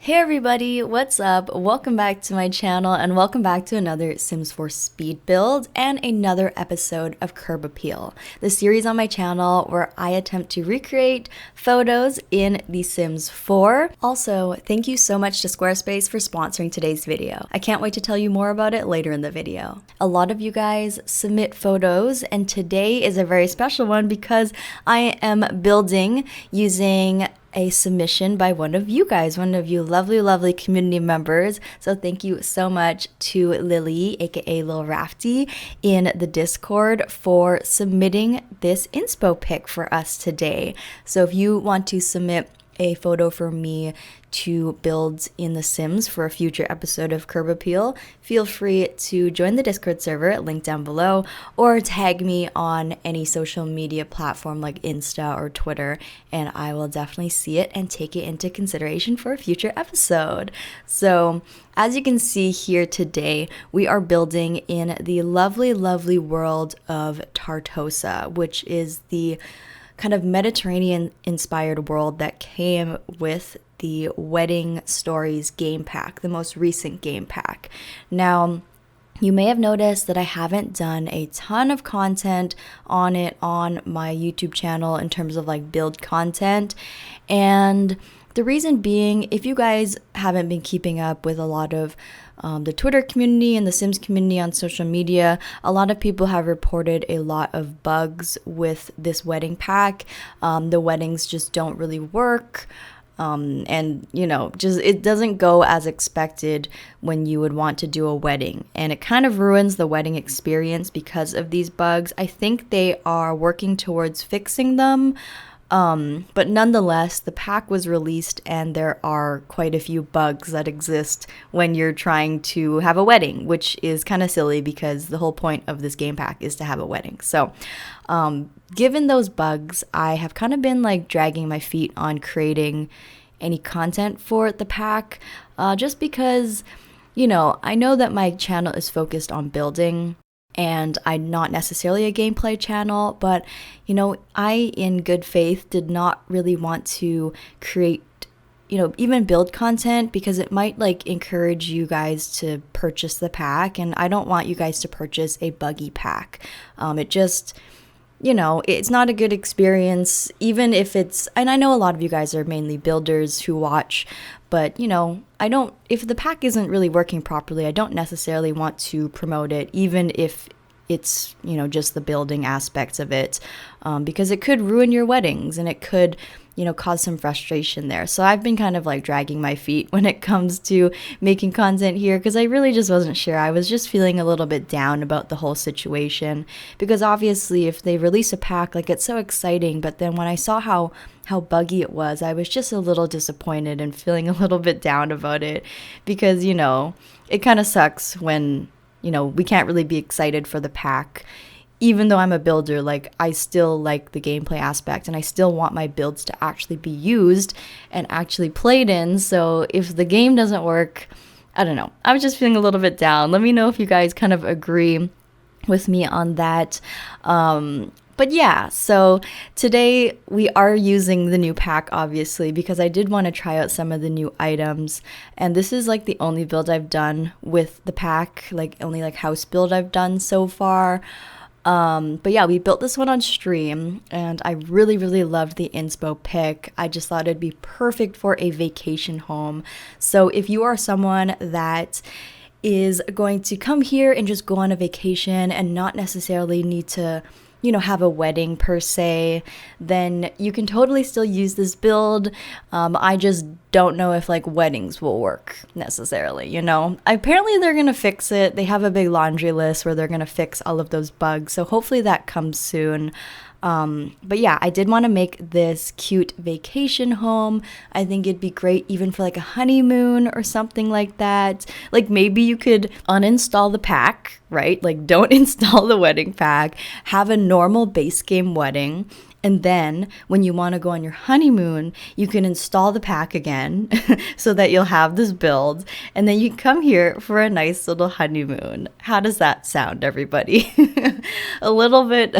Hey everybody, what's up? Welcome back to my channel and welcome back to another Sims 4 speed build and another episode of Curb Appeal, the series on my channel where I attempt to recreate photos in The Sims 4. Also, thank you so much to Squarespace for sponsoring today's video. I can't wait to tell you more about it later in the video. A lot of you guys submit photos and today is a very special one because I am building using a submission by one of you guys, one of you lovely community members. So thank you so much to Lily, aka LilRaftie, in the Discord for submitting this inspo pic for us today. So if you want to submit a photo for me to build in The Sims for a future episode of Curb Appeal, feel free to join the Discord server, link down below, or tag me on any social media platform like Insta or Twitter, and I will definitely see it and take it into consideration for a future episode. So, as you can see here today, we are building in the lovely world of Tartosa, which is the kind of Mediterranean-inspired world that came with the Wedding Stories game pack, the most recent game pack. Now, you may have noticed that I haven't done a ton of content on it on my YouTube channel in terms of like build content, and the reason being, if you guys haven't been keeping up with a lot of the Twitter community and the Sims community on social media, a lot of people have reported a lot of bugs with this wedding pack. The weddings just don't really work. And you know, just it doesn't go as expected when you would want to do a wedding, and it kind of ruins the wedding experience because of these bugs. I think they are working towards fixing them. But nonetheless, the pack was released and there are quite a few bugs that exist when you're trying to have a wedding, which is kind of silly because the whole point of this game pack is to have a wedding. So, given those bugs, I have kind of been like dragging my feet on creating any content for the pack, just because, you know, I know that my channel is focused on building, and I'm not necessarily a gameplay channel, but, you know, I, in good faith, did not really want to create, you know, even build content because it might, like, encourage you guys to purchase the pack, and I don't want you guys to purchase a buggy pack. It just, you know, it's not a good experience, even if it's, and I know a lot of you guys are mainly builders who watch, but, you know, if the pack isn't really working properly, I don't necessarily want to promote it, even if it's, you know, just the building aspects of it, because it could ruin your weddings and it could, you know, cause some frustration there. So I've been kind of like dragging my feet when it comes to making content here because I really just wasn't sure. I was just feeling a little bit down about the whole situation because obviously if they release a pack, like, it's so exciting, but then when I saw how buggy it was, I was just a little disappointed and feeling a little bit down about it because, you know, it kind of sucks when, you know, we can't really be excited for the pack. Even though I'm a builder, like, I still like the gameplay aspect and I still want my builds to actually be used and actually played in. So if the game doesn't work, I don't know. I was just feeling a little bit down. Let me know if you guys kind of agree with me on that. But yeah, so today we are using the new pack, obviously, because I did want to try out some of the new items. And this is like the only build I've done with the pack, like only like house build I've done so far. But yeah, we built this one on stream and I really loved the inspo pic. I just thought it'd be perfect for a vacation home. So if you are someone that is going to come here and just go on a vacation and not necessarily need to, you know, have a wedding per se, then you can totally still use this build. I just don't know if like weddings will work necessarily, you know. Apparently they're gonna fix it. They have a big laundry list where they're gonna fix all of those bugs, so hopefully that comes soon. But yeah, I did want to make this cute vacation home. I think it'd be great even for like a honeymoon or something like that. Like maybe you could uninstall the pack, right? Like don't install the wedding pack, have a normal base game wedding, And then when you want to go on your honeymoon, you can install the pack again so that you'll have this build. And then you can come here for a nice little honeymoon. How does that sound, everybody? A little bit,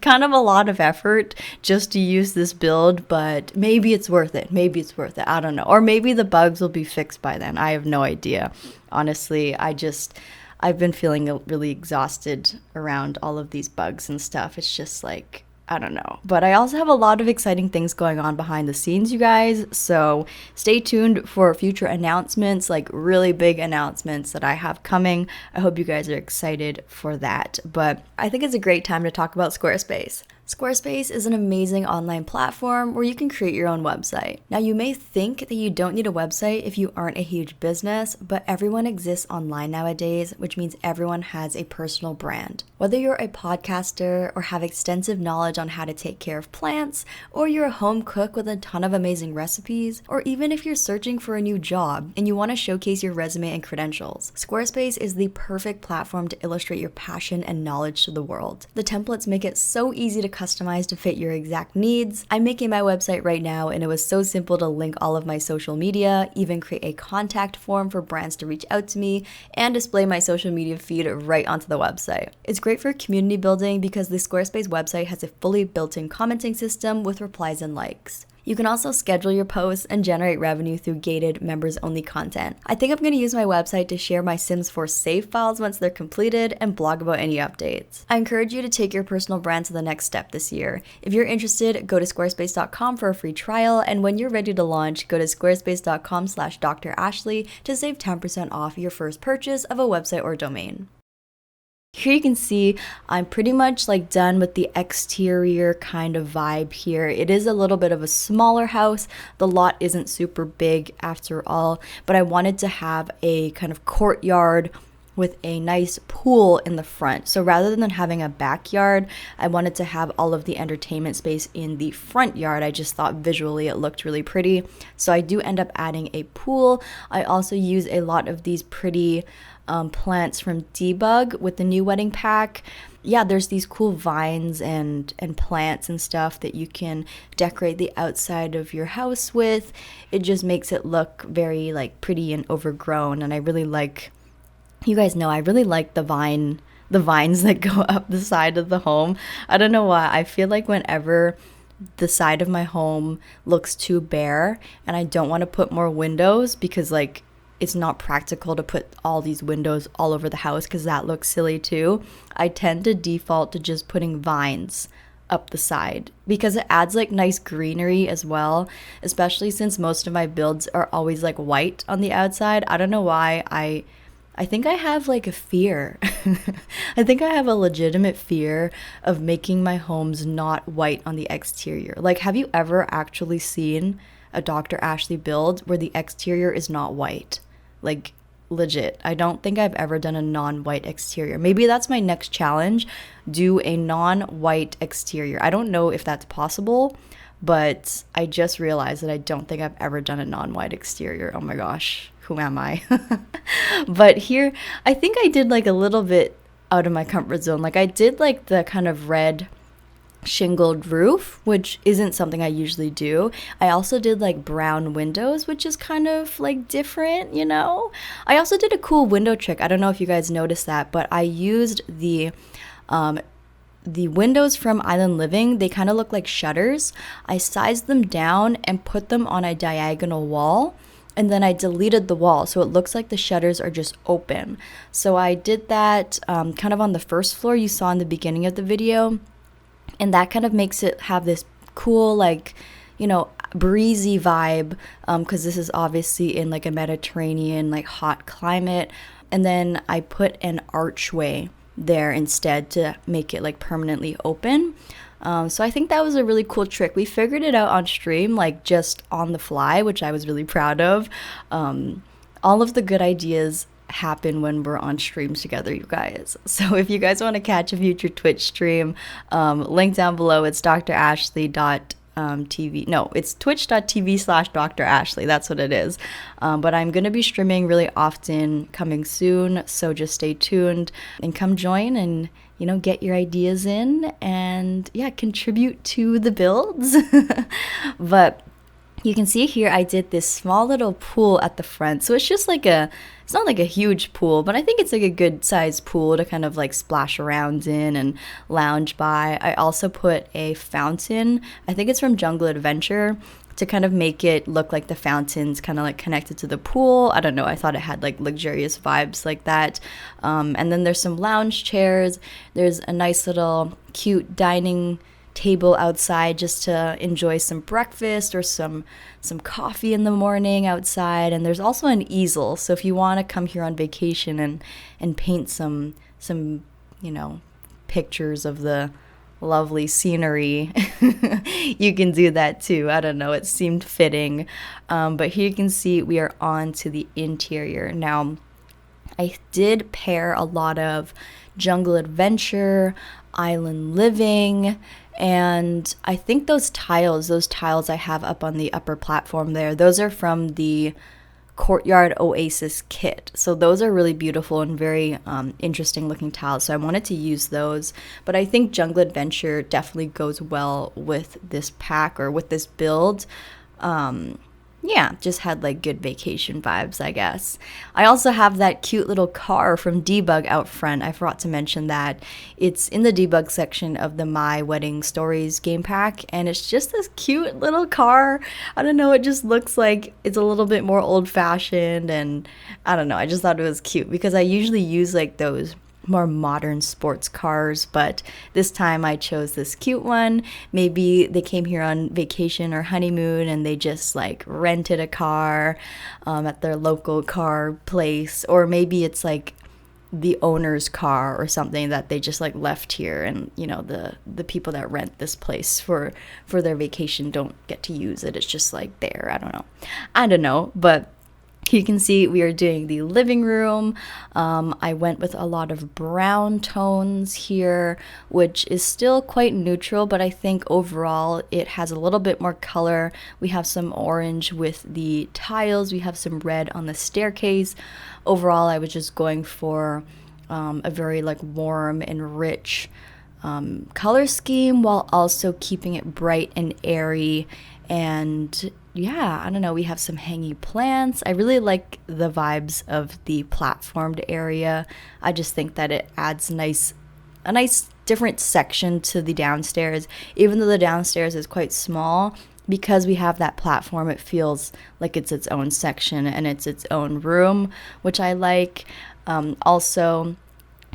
kind of a lot of effort just to use this build, but maybe it's worth it. Maybe it's worth it. I don't know. Or maybe the bugs will be fixed by then. I have no idea. Honestly, I've been feeling really exhausted around all of these bugs and stuff. It's just like, I don't know. But I also have a lot of exciting things going on behind the scenes, you guys. So stay tuned for future announcements, like really big announcements that I have coming. I hope you guys are excited for that. But I think it's a great time to talk about Squarespace. Squarespace is an amazing online platform where you can create your own website. Now, you may think that you don't need a website if you aren't a huge business, but everyone exists online nowadays, which means everyone has a personal brand. Whether you're a podcaster or have extensive knowledge on how to take care of plants, or you're a home cook with a ton of amazing recipes, or even if you're searching for a new job and you want to showcase your resume and credentials, Squarespace is the perfect platform to illustrate your passion and knowledge to the world. The templates make it so easy to customize to fit your exact needs. I'm making my website right now, and it was so simple to link all of my social media, even create a contact form for brands to reach out to me, and display my social media feed right onto the website. It's great for community building because the Squarespace website has a fully built-in commenting system with replies and likes. You can also schedule your posts and generate revenue through gated members-only content. I think I'm going to use my website to share my Sims 4 save files once they're completed and blog about any updates. I encourage you to take your personal brand to the next step this year. If you're interested, go to squarespace.com for a free trial, and when you're ready to launch, go to squarespace.com/Dr. Ashley to save 10% off your first purchase of a website or domain. Here you can see I'm pretty much like done with the exterior kind of vibe here. It is a little bit of a smaller house. The lot isn't super big after all, but I wanted to have a kind of courtyard with a nice pool in the front. So rather than having a backyard, I wanted to have all of the entertainment space in the front yard. I just thought visually it looked really pretty. So I do end up adding a pool. I also use a lot of these pretty plants from Debug with the new wedding pack. Yeah, there's these cool vines and plants and stuff that you can decorate the outside of your house with. It just makes it look very like pretty and overgrown, and I really like, you guys know I really like the vines that go up the side of the home. I don't know why. I feel like whenever the side of my home looks too bare and I don't want to put more windows because like it's not practical to put all these windows all over the house because that looks silly too, I tend to default to just putting vines up the side because it adds like nice greenery as well, especially since most of my builds are always like white on the outside. I don't know why. I think I have like a fear. I think I have a legitimate fear of making my homes not white on the exterior. Like, have you ever actually seen a Dr. Ashley build where the exterior is not white? Like, legit. I don't think I've ever done a non-white exterior. Maybe that's my next challenge. Do a non-white exterior. I don't know if that's possible, but I just realized that I don't think I've ever done a non-white exterior. Oh my gosh, who am I? But here, I think I did like a little bit out of my comfort zone. Like I did like the kind of red shingled roof, which isn't something I usually do. I also did like brown windows, which is kind of like different, you know? I also did a cool window trick. I don't know if you guys noticed that, but I used the windows from Island Living. They kind of look like shutters. I sized them down and put them on a diagonal wall, and then I deleted the wall so it looks like the shutters are just open. So I did that kind of on the first floor you saw in the beginning of the video, and that kind of makes it have this cool, like, you know, breezy vibe, because this is obviously in like a Mediterranean, like hot climate. And then I put an archway there instead to make it like permanently open. So I think that was a really cool trick. We figured it out on stream, like just on the fly, which I was really proud of. All of the good ideas happen when we're on streams together, you guys. So if you guys want to catch a future Twitch stream, link down below. It's drashley.tv. No, it's twitch.tv/Dr. Ashley. That's what it is. But I'm going to be streaming really often coming soon. So just stay tuned and come join and, get your ideas in and yeah, contribute to the builds. But you can see here I did this small little pool at the front. So it's just like it's not like a huge pool, but I think it's like a good sized pool to kind of like splash around in and lounge by. I also put a fountain. I think it's from Jungle Adventure, to kind of make it look like the fountain's kind of like connected to the pool. I don't know. I thought it had like luxurious vibes like that. And then there's some lounge chairs. There's a nice little cute dining table outside just to enjoy some breakfast or some coffee in the morning outside. And there's also an easel, so if you want to come here on vacation and paint some pictures of the lovely scenery, you can do that too. I don't know, it seemed fitting. But here you can see we are on to the interior now. I did pair a lot of Jungle Adventure, Island Living, and I think those tiles I have up on the upper platform there, those are from the Courtyard Oasis kit. So those are really beautiful and very interesting looking tiles. So I wanted to use those. But I think Jungle Adventure definitely goes well with this pack or with this build. Yeah, just had like good vacation vibes, I guess. I also have that cute little car from Debug out front. I forgot to mention that. It's in the debug section of the My Wedding Stories game pack, and it's just this cute little car. I don't know, it just looks like it's a little bit more old-fashioned, and I don't know, I just thought it was cute because I usually use like those more modern sports cars, but this time I chose this cute one. Maybe they came here on vacation or honeymoon and they just like rented a car at their local car place, or maybe it's like the owner's car or something that they just like left here, and the people that rent this place for their vacation don't get to use it. It's just like there. I don't know, but you can see we are doing the living room. I went with a lot of brown tones here, which is still quite neutral, but I think overall it has a little bit more color. We have some orange with the tiles. We have some red on the staircase. Overall, I was just going for a very like warm and rich color scheme while also keeping it bright and airy. And yeah, I don't know, we have some hanging plants. I really like the vibes of the platformed area. I just think that it adds a nice different section to the downstairs. Even though the downstairs is quite small, because we have that platform, it feels like it's its own section and it's its own room, which I like. Also,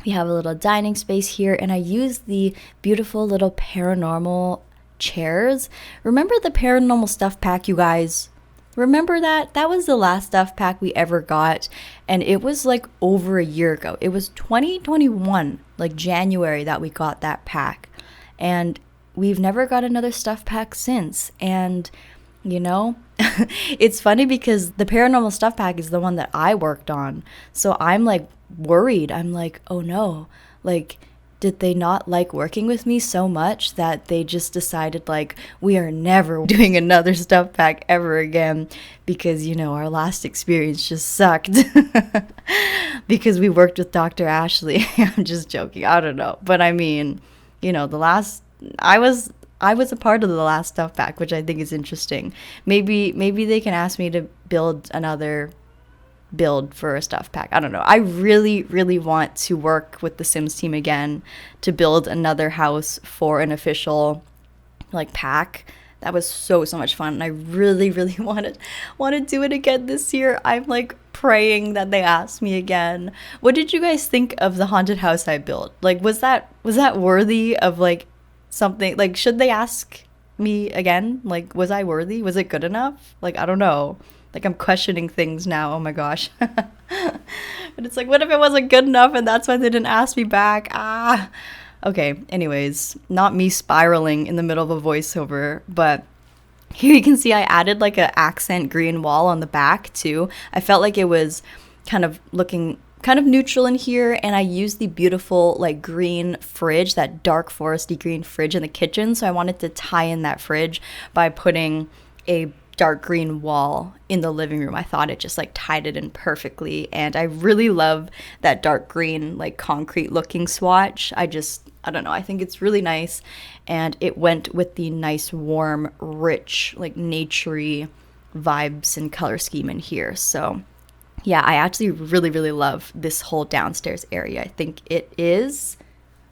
we have a little dining space here, and I use the beautiful little paranormal chairs. Remember the paranormal stuff pack, you guys? Remember that? That was the last stuff pack we ever got, and it was like over a year ago. It was 2021, like January, that we got that pack, and we've never got another stuff pack since. And it's funny because the paranormal stuff pack is the one that I worked on, so I'm like worried. I'm like, oh no, like, did they not like working with me so much that they just decided like we are never doing another stuff pack ever again because our last experience just sucked because we worked with Dr. Ashley. I'm just joking. I don't know, but I mean, I was a part of the last stuff pack, which I think is interesting. Maybe they can ask me to build another build for a stuff pack. I don't know. I really, really want to work with the Sims team again to build another house for an official like pack. That was so much fun, and I really, really want to do it again this year. I'm like praying that they ask me again. What did you guys think of the haunted house I built? Like, was that worthy of like something? Like, should they ask me again? Like, was I worthy? Was it good enough? Like, I don't know. Like, I'm questioning things now. Oh my gosh. But it's like, what if it wasn't good enough and that's why they didn't ask me back? Okay, anyways, not me spiraling in the middle of a voiceover, but here you can see I added like an accent green wall on the back too. I felt like it was kind of looking kind of neutral in here, and I used the beautiful like green fridge, that dark foresty green fridge in the kitchen, so I wanted to tie in that fridge by putting a dark green wall in the living room. I thought it just like tied it in perfectly, and I really love that dark green like concrete looking swatch. I don't know, I think it's really nice, and it went with the nice warm rich like naturey vibes and color scheme in here. So yeah, I actually really love this whole downstairs area. I think it is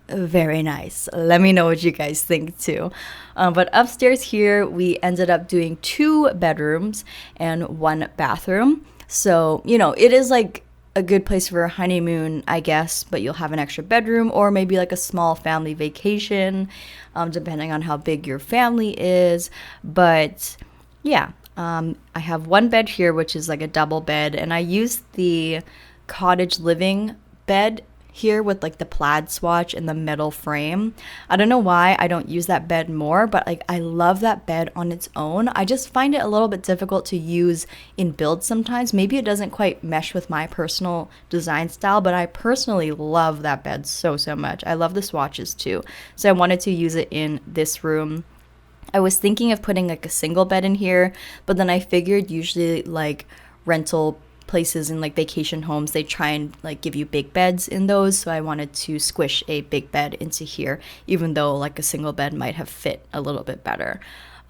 very nice. Let me know what you guys think too. But upstairs here, we ended up doing 2 bedrooms and 1 bathroom. So, you know, it is like a good place for a honeymoon, I guess, but you'll have an extra bedroom or maybe like a small family vacation, depending on how big your family is. But yeah, I have 1 bed here, which is like a double bed, and I used the cottage living bed here with like the plaid swatch and the metal frame. I don't know why I don't use that bed more, but like I love that bed on its own. I just find it a little bit difficult to use in builds sometimes. Maybe it doesn't quite mesh with my personal design style, but I personally love that bed so much. I love the swatches too. So I wanted to use it in this room. I was thinking of putting like a single bed in here, but then I figured usually like rental places in like vacation homes, they try and like give you big beds in those, so I wanted to squish a big bed into here, even though like a single bed might have fit a little bit better.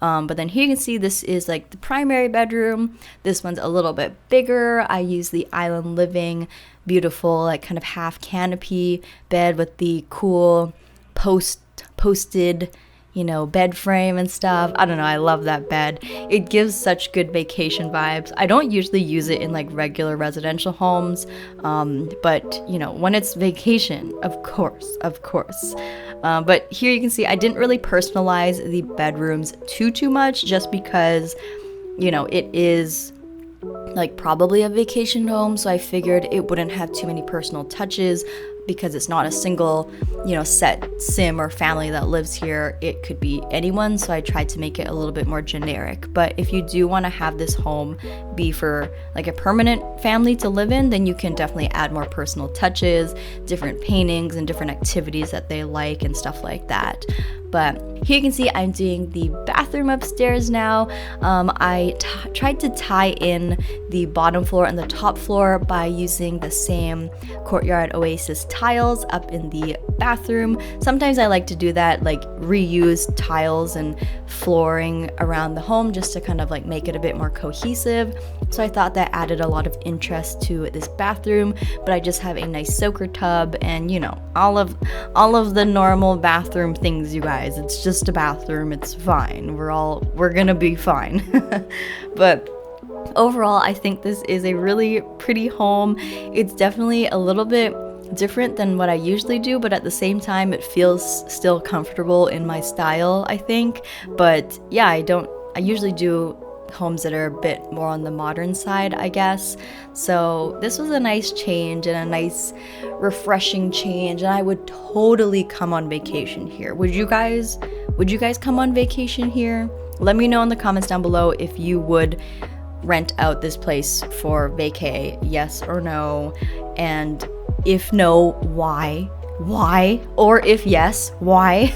But then here you can see this is like the primary bedroom. This one's a little bit bigger. I use the island living, beautiful like kind of half canopy bed with the cool posted, you know, bed frame and stuff. I don't know, I love that bed. It gives such good vacation vibes. I don't usually use it in like regular residential homes, but you know, when it's vacation, of course. But here you can see I didn't really personalize the bedrooms too much, just because, you know, it is like probably a vacation home, so I figured it wouldn't have too many personal touches because it's not a single, you know, set sim or family that lives here. It could be anyone, so I tried to make it a little bit more generic. But if you do want to have this home be for like a permanent family to live in, then you can definitely add more personal touches, different paintings and different activities that they like and stuff like that. But here you can see I'm doing the bathroom upstairs now. I tried to tie in the bottom floor and the top floor by using the same Courtyard Oasis tiles up in the bathroom. Sometimes I like to do that, like reuse tiles and flooring around the home just to kind of like make it a bit more cohesive. So I thought that added a lot of interest to this bathroom, but I just have a nice soaker tub and, you know, all of the normal bathroom things, you guys. It's just a bathroom, it's fine. We're gonna be fine. But overall, I think this is a really pretty home. It's definitely a little bit different than what I usually do, but at the same time it feels still comfortable in my style, I think. But yeah, I usually do homes that are a bit more on the modern side, I guess. So this was a nice change and a nice refreshing change, and I would totally come on vacation here. Would you guys come on vacation here? Let me know in the comments down below if you would rent out this place for vacay, yes or no, and if no, why? Or if yes, why?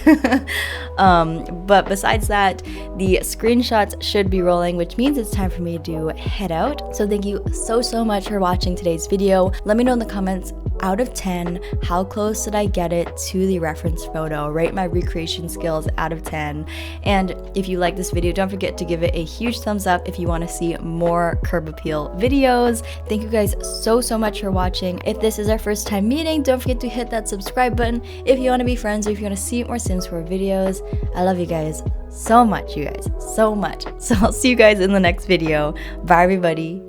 But besides that, the screenshots should be rolling, which means it's time for me to head out. So thank you so much for watching today's video. Let me know in the comments, out of 10, how close did I get it to the reference photo? Rate my recreation skills out of 10. And if you like this video, don't forget to give it a huge thumbs up if you want to see more curb appeal videos. Thank you guys so much for watching. If this is our first time meeting, don't forget to hit that subscribe button if you want to be friends or if you want to see more Sims 4 videos. I love you guys so much, so much. So I'll see you guys in the next video. Bye everybody.